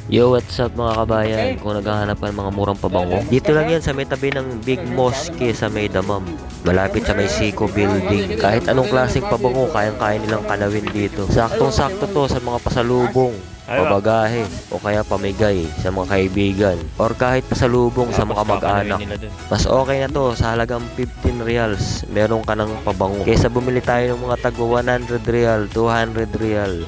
Yo, what's up mga kabayan? Kung naghahanap ka ng mga murang pabango, dito lang yan sa may tabi ng Big Mosque sa may Damam. Malapit sa may Seco Building. Kahit anong klaseng pabango, kayang-kaya nilang kalawin dito. Saktong-sakto to sa mga pasalubong, pabagahe, o kaya pamigay sa mga kaibigan, or kahit pasalubong sa mga mag-anak. Mas okay na to sa halagang 15 reals. Meron ka ng pabango. Kaysa bumili tayo ng mga tagwa 100 real, 200 real.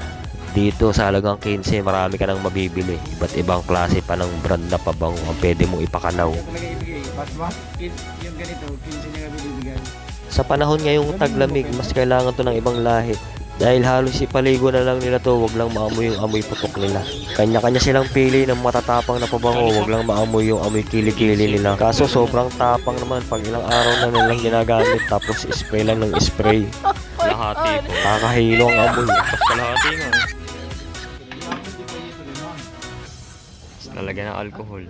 Dito sa halagang 15, marami ka nang mabibili. Iba't ibang klase pa ng brand na pabango ang pwede mong ipakanaw. Yung ganito, 15 na bibigyan. Sa panahon ngayong taglamig, mas kailangan to ng ibang lahi. Dahil halos ipaligo na lang nila to, wag lang maamoy yung amoy putok nila. Kanya-kanya silang pili ng matatapang na pabango, wag lang maamoy yung amoy kilikili nila. Kaso sobrang tapang naman, pag ilang araw na nilang ginagamit, tapos spray lang ng spray. Kalahati po. Kakahilo ang amoy. Tapos kalahati nga. Lalagyan ng alcohol.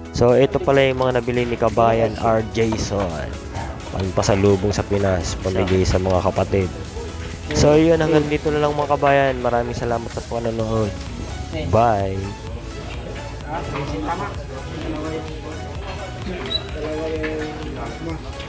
So ito pala yung mga nabili ni Kabayan R. Jason. Pangpasalubong sa Pinas, pamigay sa mga kapatid. So yun, hanggang dito na lang mga kabayan. Maraming salamat sa panonood. Bye! Dalawa yung